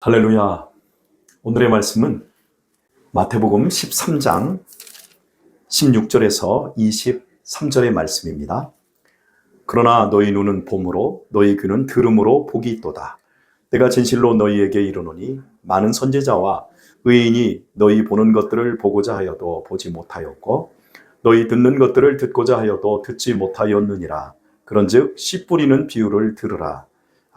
할렐루야. 오늘의 말씀은 마태복음 13장 16절에서 23절의 말씀입니다. 그러나 너희 눈은 봄으로 너희 귀는 들음으로 복이 있도다. 내가 진실로 너희에게 이르노니 많은 선지자와 의인이 너희 보는 것들을 보고자 하여도 보지 못하였고 너희 듣는 것들을 듣고자 하여도 듣지 못하였느니라. 그런즉 씨 뿌리는 비유를 들으라.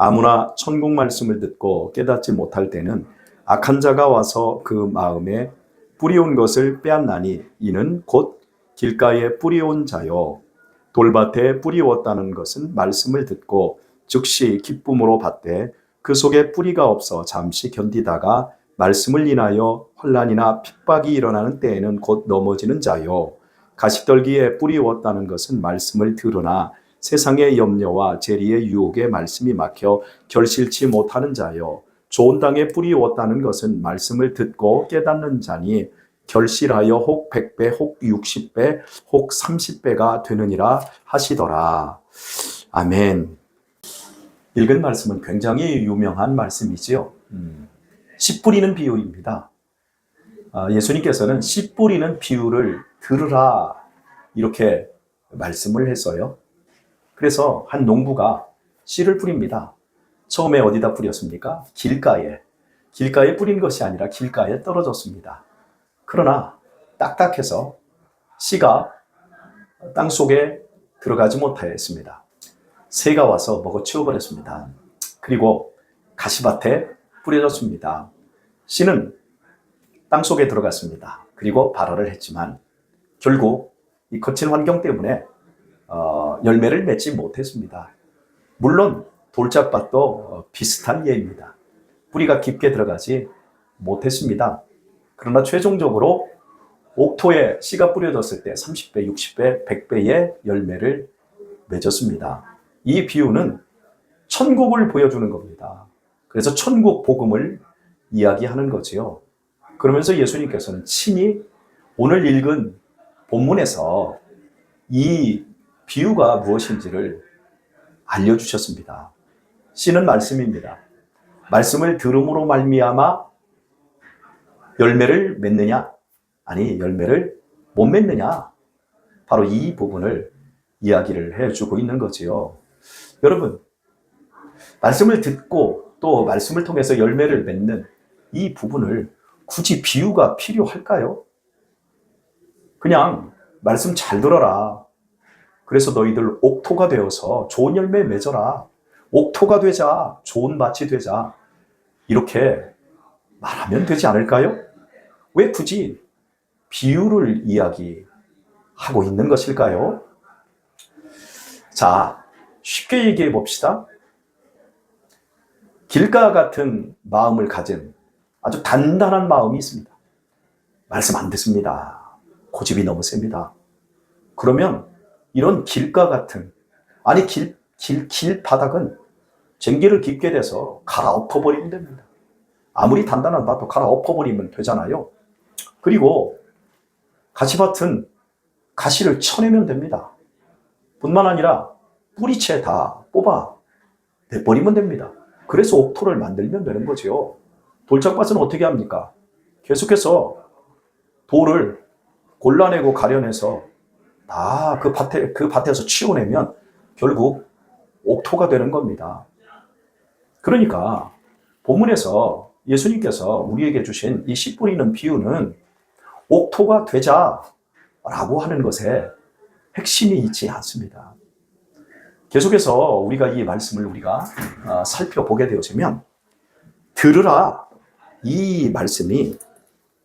아무나 천국 말씀을 듣고 깨닫지 못할 때는 악한 자가 와서 그 마음에 뿌리온 것을 빼앗나니 이는 곧 길가에 뿌리온 자요. 돌밭에 뿌리웠다는 것은 말씀을 듣고 즉시 기쁨으로 받되 그 속에 뿌리가 없어 잠시 견디다가 말씀을 인하여 환난이나 핍박이 일어나는 때에는 곧 넘어지는 자요. 가시떨기에 뿌리웠다는 것은 말씀을 들으나 세상의 염려와 재리의 유혹에 말씀이 막혀 결실치 못하는 자요. 좋은 땅에 뿌리웠다는 것은 말씀을 듣고 깨닫는 자니 결실하여 혹 100배, 혹 60배, 혹 30배가 되느니라 하시더라. 아멘. 읽은 말씀은 굉장히 유명한 말씀이지요. 씨 뿌리는 비유입니다. 예수님께서는 씨 뿌리는 비유를 들으라 이렇게 말씀을 했어요. 그래서 한 농부가 씨를 뿌립니다. 처음에 어디다 뿌렸습니까? 길가에. 길가에 뿌린 것이 아니라 길가에 떨어졌습니다. 그러나 딱딱해서 씨가 땅속에 들어가지 못하였습니다. 새가 와서 먹어치워버렸습니다. 그리고 가시밭에 뿌려졌습니다. 씨는 땅속에 들어갔습니다. 그리고 발화를 했지만 결국 이 거친 환경 때문에 열매를 맺지 못했습니다. 물론 돌짝밭도 비슷한 예입니다. 뿌리가 깊게 들어가지 못했습니다. 그러나 최종적으로 옥토에 씨가 뿌려졌을 때 30배, 60배, 100배의 열매를 맺었습니다. 이 비유는 천국을 보여주는 겁니다. 그래서 천국 복음을 이야기하는 거지요. 그러면서 예수님께서는 친히 오늘 읽은 본문에서 이 비유가 무엇인지를 알려주셨습니다. 씨는 말씀입니다. 말씀을 들음으로 말미암아 열매를 맺느냐? 아니, 열매를 못 맺느냐? 바로 이 부분을 이야기를 해주고 있는 거지요. 여러분, 말씀을 듣고 또 말씀을 통해서 열매를 맺는 이 부분을 굳이 비유가 필요할까요? 그냥 말씀 잘 들어라. 그래서 너희들 옥토가 되어서 좋은 열매 맺어라. 옥토가 되자. 좋은 밭이 되자. 이렇게 말하면 되지 않을까요? 왜 굳이 비유를 이야기하고 있는 것일까요? 자, 쉽게 얘기해 봅시다. 길가 같은 마음을 가진 아주 단단한 마음이 있습니다. 말씀 안 듣습니다. 고집이 너무 셉니다. 그러면 이런 길가 같은, 아니 길바닥은 쟁기를 깊게 대서 갈아엎어버리면 됩니다. 아무리 단단한 밭도 갈아엎어버리면 되잖아요. 그리고 가시밭은 가시를 쳐내면 됩니다. 뿐만 아니라 뿌리채 다 뽑아 내버리면 됩니다. 그래서 옥토를 만들면 되는 거죠. 돌짝밭은 어떻게 합니까? 계속해서 돌을 골라내고 가려내서 다 그 밭에서 치워내면 결국 옥토가 되는 겁니다. 그러니까 본문에서 예수님께서 우리에게 주신 이 씨 뿌리는 비유는 옥토가 되자라고 하는 것에 핵심이 있지 않습니다. 계속해서 우리가 이 말씀을 우리가 살펴보게 되어지면 들으라 이 말씀이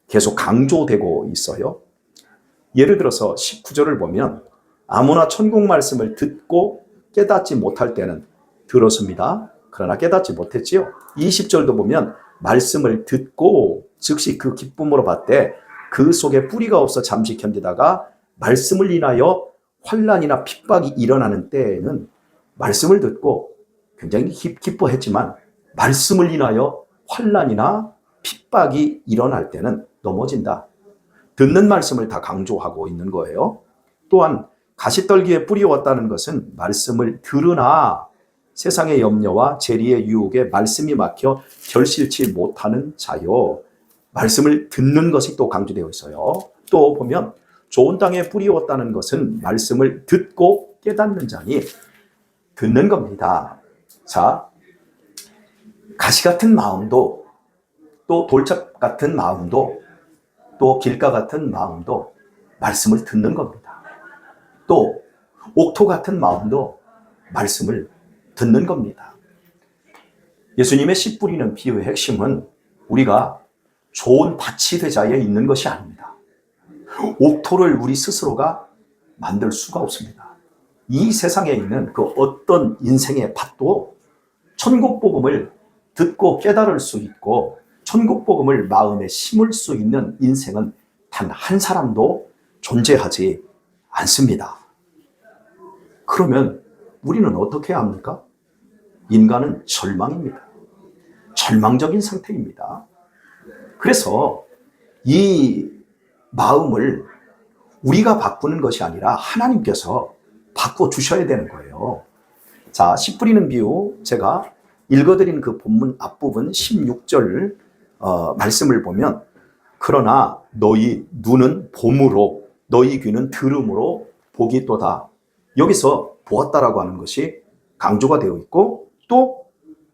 계속 강조되고 있어요. 예를 들어서 19절을 보면 아무나 천국 말씀을 듣고 깨닫지 못할 때는 들었습니다. 그러나 깨닫지 못했지요. 20절도 보면 말씀을 듣고 즉시 그 기쁨으로 받되 그 속에 뿌리가 없어 잠시 견디다가 말씀을 인하여 환난이나 핍박이 일어나는 때에는 말씀을 듣고 굉장히 기뻐했지만 말씀을 인하여 환난이나 핍박이 일어날 때는 넘어진다. 듣는 말씀을 다 강조하고 있는 거예요. 또한 가시떨기에 뿌리웠다는 것은 말씀을 들으나 세상의 염려와 재리의 유혹에 말씀이 막혀 결실치 못하는 자요. 말씀을 듣는 것이 또 강조되어 있어요. 또 보면 좋은 땅에 뿌리었다는 것은 말씀을 듣고 깨닫는 자니 듣는 겁니다. 자, 가시 같은 마음도 또 돌짝 같은 마음도 또 길가 같은 마음도 말씀을 듣는 겁니다. 또 옥토 같은 마음도 말씀을 듣는 겁니다. 예수님의 씨 뿌리는 비유의 핵심은 우리가 좋은 밭이 되자에 있는 것이 아닙니다. 옥토를 우리 스스로가 만들 수가 없습니다. 이 세상에 있는 그 어떤 인생의 밭도 천국 복음을 듣고 깨달을 수 있고 천국 복음을 마음에 심을 수 있는 인생은 단 한 사람도 존재하지 않습니다. 그러면 우리는 어떻게 해야 합니까? 인간은 절망입니다. 절망적인 상태입니다. 그래서 이 마음을 우리가 바꾸는 것이 아니라 하나님께서 바꿔주셔야 되는 거예요. 자, 씨 뿌리는 비유, 제가 읽어드린 그 본문 앞부분 16절 말씀을 보면 그러나 너희 눈은 봄으로 너희 귀는 들음으로 복이 있도다. 여기서 보았다라고 하는 것이 강조가 되어 있고 또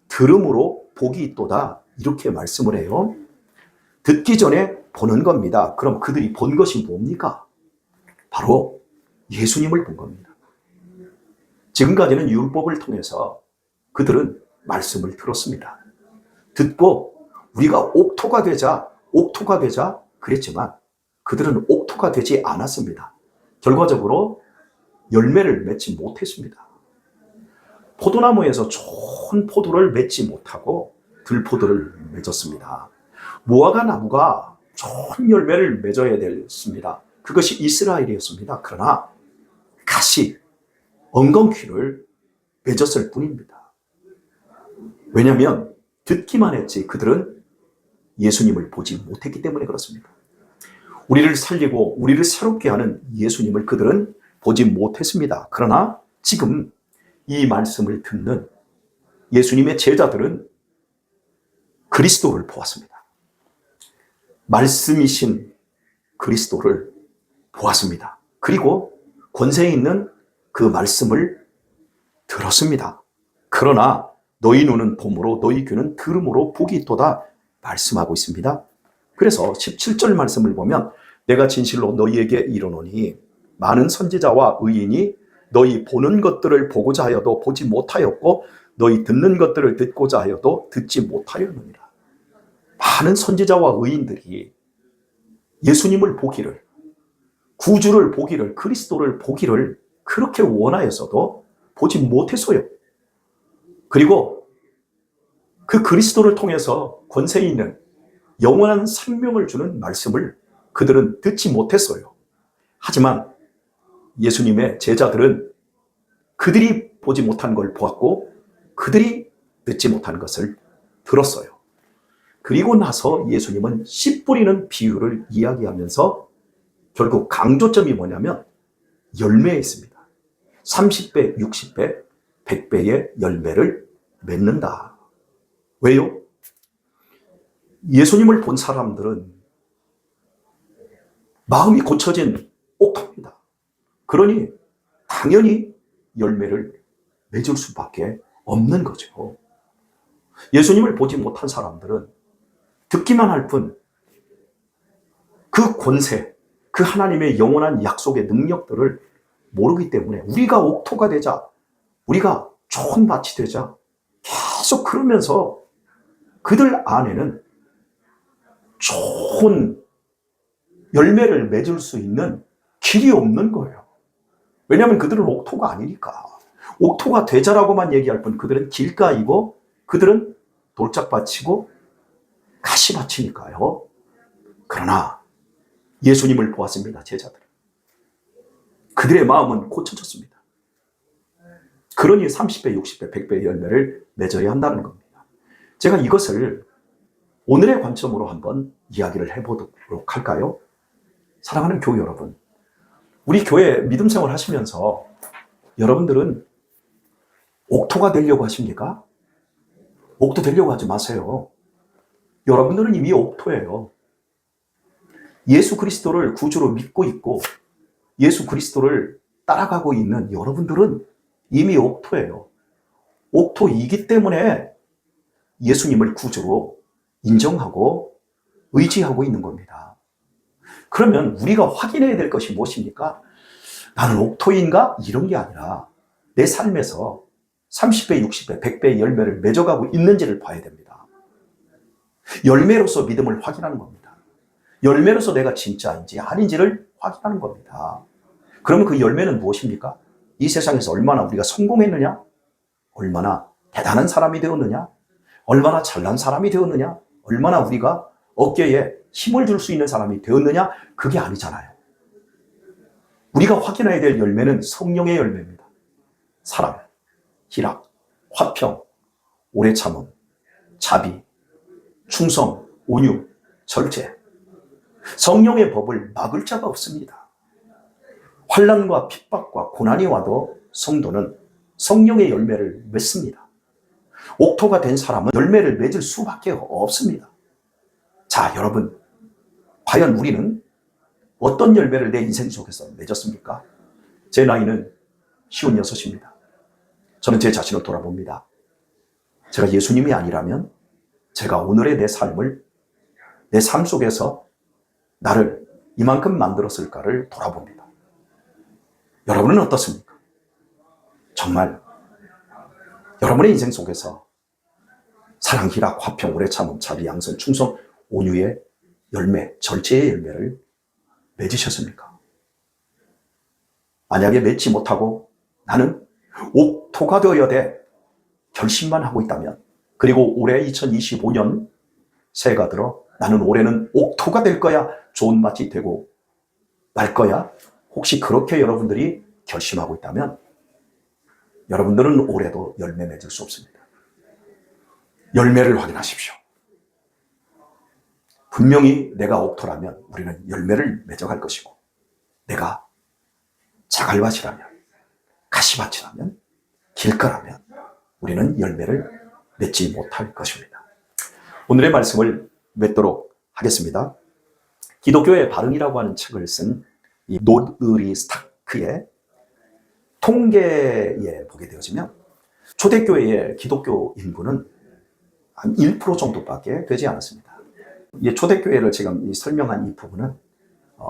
들음으로 복이 있도다 이렇게 말씀을 해요. 듣기 전에 보는 겁니다. 그럼 그들이 본 것이 뭡니까? 바로 예수님을 본 겁니다. 지금까지는 율법을 통해서 그들은 말씀을 들었습니다. 듣고 우리가 옥토가 되자 그랬지만 그들은 옥토가 되지 않았습니다. 결과적으로 열매를 맺지 못했습니다. 포도나무에서 좋은 포도를 맺지 못하고 들포도를 맺었습니다. 무화과 나무가 좋은 열매를 맺어야 됐습니다. 그것이 이스라엘이었습니다. 그러나 가시, 엉겅퀴를 맺었을 뿐입니다. 왜냐하면 듣기만 했지 그들은 예수님을 보지 못했기 때문에 그렇습니다. 우리를 살리고 우리를 새롭게 하는 예수님을 그들은 보지 못했습니다. 그러나 지금 이 말씀을 듣는 예수님의 제자들은 그리스도를 보았습니다. 말씀이신 그리스도를 보았습니다. 그리고 권세 있는 그 말씀을 들었습니다. 그러나 너희 눈은 봄으로 너희 귀는 들음으로 복이 있도다 말씀하고 있습니다. 그래서 17절 말씀을 보면 내가 진실로 너희에게 이르노니 많은 선지자와 의인이 너희 보는 것들을 보고자 하여도 보지 못하였고 너희 듣는 것들을 듣고자 하여도 듣지 못하였느니라. 많은 선지자와 의인들이 예수님을 보기를, 구주를 보기를, 그리스도를 보기를 그렇게 원하였어도 보지 못했어요. 그리고 그 그리스도를 통해서 권세 있는 영원한 생명을 주는 말씀을 그들은 듣지 못했어요. 하지만 예수님의 제자들은 그들이 보지 못한 걸 보았고 그들이 듣지 못한 것을 들었어요. 그리고 나서 예수님은 씨 뿌리는 비유를 이야기하면서 결국 강조점이 뭐냐면 열매에 있습니다. 30배, 60배, 100배의 열매를 맺는다. 왜요? 예수님을 본 사람들은 마음이 고쳐진 옥토입니다. 그러니 당연히 열매를 맺을 수밖에 없는 거죠. 예수님을 보지 못한 사람들은 듣기만 할 뿐 그 권세, 그 하나님의 영원한 약속의 능력들을 모르기 때문에 우리가 옥토가 되자, 우리가 좋은 밭이 되자 계속 그러면서 그들 안에는 좋은 열매를 맺을 수 있는 길이 없는 거예요. 왜냐하면 그들은 옥토가 아니니까. 옥토가 되자라고만 얘기할 뿐 그들은 길가이고 그들은 돌짝밭이고 가시밭이니까요. 그러나 예수님을 보았습니다. 제자들은. 그들의 마음은 고쳐졌습니다. 그러니 30배, 60배, 100배의 열매를 맺어야 한다는 겁니다. 제가 이것을 오늘의 관점으로 한번 이야기를 해보도록 할까요? 사랑하는 교회 여러분, 우리 교회 믿음 생활 하시면서 여러분들은 옥토가 되려고 하십니까? 옥토 되려고 하지 마세요. 여러분들은 이미 옥토예요. 예수 그리스도를 구주로 믿고 있고 예수 그리스도를 따라가고 있는 여러분들은 이미 옥토예요. 옥토이기 때문에 예수님을 구주로 인정하고 의지하고 있는 겁니다. 그러면 우리가 확인해야 될 것이 무엇입니까? 나는 옥토인가? 이런 게 아니라 내 삶에서 30배, 60배, 100배의 열매를 맺어가고 있는지를 봐야 됩니다. 열매로서 믿음을 확인하는 겁니다. 열매로서 내가 진짜인지 아닌지를 확인하는 겁니다. 그러면 그 열매는 무엇입니까? 이 세상에서 얼마나 우리가 성공했느냐? 얼마나 대단한 사람이 되었느냐? 얼마나 잘난 사람이 되었느냐? 얼마나 우리가 어깨에 힘을 줄 수 있는 사람이 되었느냐? 그게 아니잖아요. 우리가 확인해야 될 열매는 성령의 열매입니다. 사랑, 희락, 화평, 오래 참음, 자비, 충성, 온유, 절제. 성령의 법을 막을 자가 없습니다. 환난과 핍박과 고난이 와도 성도는 성령의 열매를 맺습니다. 옥토가 된 사람은 열매를 맺을 수밖에 없습니다. 자, 여러분, 과연 우리는 어떤 열매를 내 인생 속에서 맺었습니까? 제 나이는 56입니다. 저는 제 자신을 돌아봅니다. 제가 예수님이 아니라면 제가 오늘의 내 삶을, 내 삶 속에서 나를 이만큼 만들었을까를 돌아봅니다. 여러분은 어떻습니까? 정말 여러분의 인생 속에서 사랑, 희락, 화평, 오래 참음, 자비, 양선, 충성, 온유의 열매, 절제의 열매를 맺으셨습니까? 만약에 맺지 못하고 나는 옥토가 되어야 돼 결심만 하고 있다면, 그리고 올해 2025년 새해가 들어 나는 올해는 옥토가 될 거야, 좋은 밭이 되고 말 거야, 혹시 그렇게 여러분들이 결심하고 있다면 여러분들은 올해도 열매 맺을 수 없습니다. 열매를 확인하십시오. 분명히 내가 옥토라면 우리는 열매를 맺어갈 것이고, 내가 자갈밭이라면, 가시밭이라면, 길가라면 우리는 열매를 맺지 못할 것입니다. 오늘의 말씀을 맺도록 하겠습니다. 기독교의 발응이라고 하는 책을 쓴 이 노드리 스타크의 통계에 보게 되어지면 초대교회의 기독교 인구는 한 1% 정도밖에 되지 않았습니다. 이 초대교회를 지금 설명한 이 부분은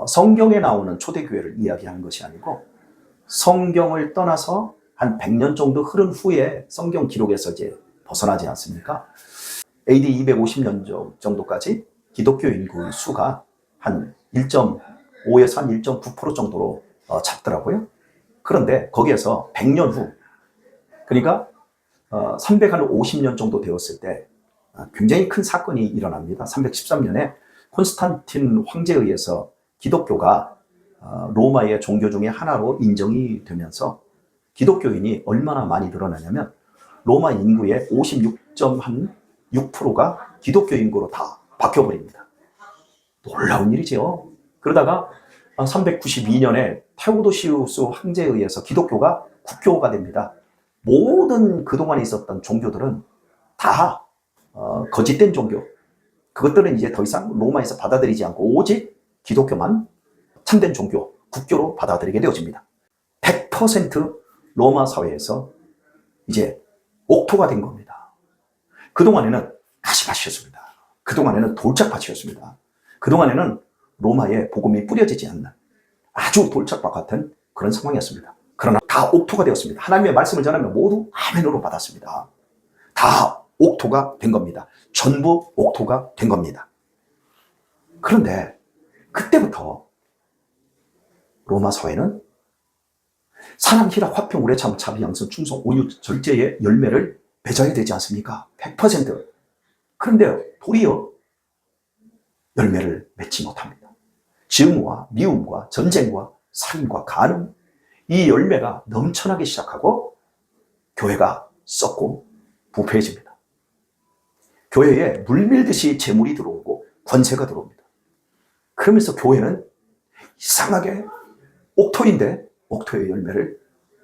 성경에 나오는 초대교회를 이야기하는 것이 아니고 성경을 떠나서 한 100년 정도 흐른 후에 성경 기록에서 이제 벗어나지 않습니까? AD 250년 정도까지 기독교 인구 수가 한 1.5에서 한 1.9% 정도로 잡더라고요. 그런데 거기에서 100년 후, 그러니까 350년 정도 되었을 때 굉장히 큰 사건이 일어납니다. 313년에 콘스탄틴 황제에 의해서 기독교가 로마의 종교 중에 하나로 인정이 되면서 기독교인이 얼마나 많이 늘어나냐면 로마 인구의 56.6%가 기독교 인구로 다 바뀌어버립니다. 놀라운 일이죠. 그러다가 392년에 테오도시우스 황제에 의해서 기독교가 국교가 됩니다. 모든 그동안에 있었던 종교들은 다 거짓된 종교, 그것들은 이제 더 이상 로마에서 받아들이지 않고 오직 기독교만 참된 종교, 국교로 받아들이게 되어집니다. 100% 로마 사회에서 이제 옥토가 된 겁니다. 그동안에는 가시밭이었습니다. 그동안에는 돌짝밭이었습니다. 그동안에는 로마의 복음이 뿌려지지 않는 아주 돌짝밭 같은 그런 상황이었습니다. 그러나 다 옥토가 되었습니다. 하나님의 말씀을 전하면 모두 아멘으로 받았습니다. 다 옥토가 된 겁니다. 전부 옥토가 된 겁니다. 그런데 그때부터 로마 사회는 사랑, 희락, 화평, 오래 참음, 자비, 양선, 충성, 온유, 절제의 열매를 맺어야 되지 않습니까? 100%. 그런데 도리어 열매를 맺지 못합니다. 증오와 미움과 전쟁과 살인과 간음, 이 열매가 넘쳐나기 시작하고 교회가 썩고 부패해집니다. 교회에 물밀듯이 재물이 들어오고 권세가 들어옵니다. 그러면서 교회는 이상하게 옥토인데 옥토의 열매를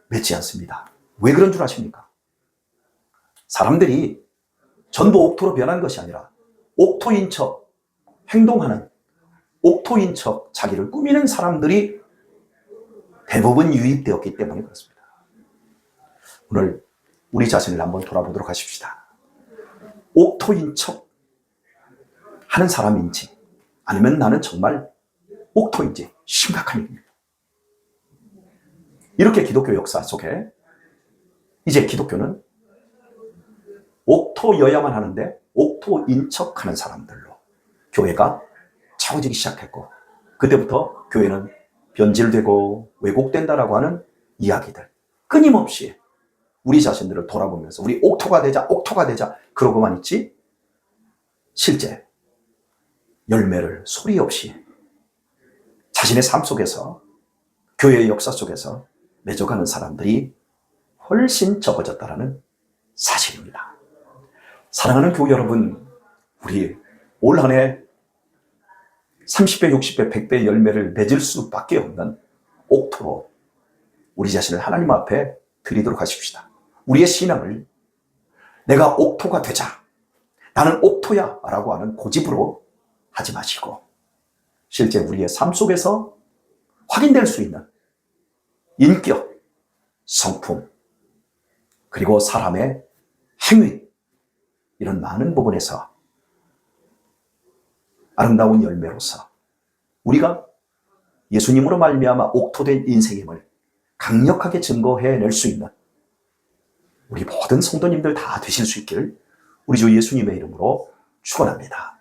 맺지 않습니다. 왜 그런 줄 아십니까? 사람들이 전부 옥토로 변한 것이 아니라 옥토인 척 행동하는, 옥토인 척 자기를 꾸미는 사람들이 대부분 유입되었기 때문에 그렇습니다. 오늘 우리 자신을 한번 돌아보도록 하십시다. 옥토인 척 하는 사람인지 아니면 나는 정말 옥토인지 심각한 일입니다. 이렇게 기독교 역사 속에 이제 기독교는 옥토여야만 하는데 옥토인 척하는 사람들로 교회가 차워지기 시작했고, 그때부터 교회는 변질되고 왜곡된다라고 하는 이야기들 끊임없이 우리 자신들을 돌아보면서 우리 옥토가 되자 그러고만 있지, 실제 열매를 소리 없이 자신의 삶 속에서, 교회의 역사 속에서 맺어가는 사람들이 훨씬 적어졌다는 사실입니다. 사랑하는 교회 여러분, 우리 올 한 해 30배, 60배, 100배의 열매를 맺을 수밖에 없는 옥토로 우리 자신을 하나님 앞에 드리도록 하십시다. 우리의 신앙을 내가 옥토가 되자, 나는 옥토야 라고 하는 고집으로 하지 마시고, 실제 우리의 삶 속에서 확인될 수 있는 인격, 성품, 그리고 사람의 행위, 이런 많은 부분에서 아름다운 열매로서 우리가 예수님으로 말미암아 옥토된 인생임을 강력하게 증거해낼 수 있는 우리 모든 성도님들 다 되실 수 있기를 우리 주 예수님의 이름으로 축원합니다.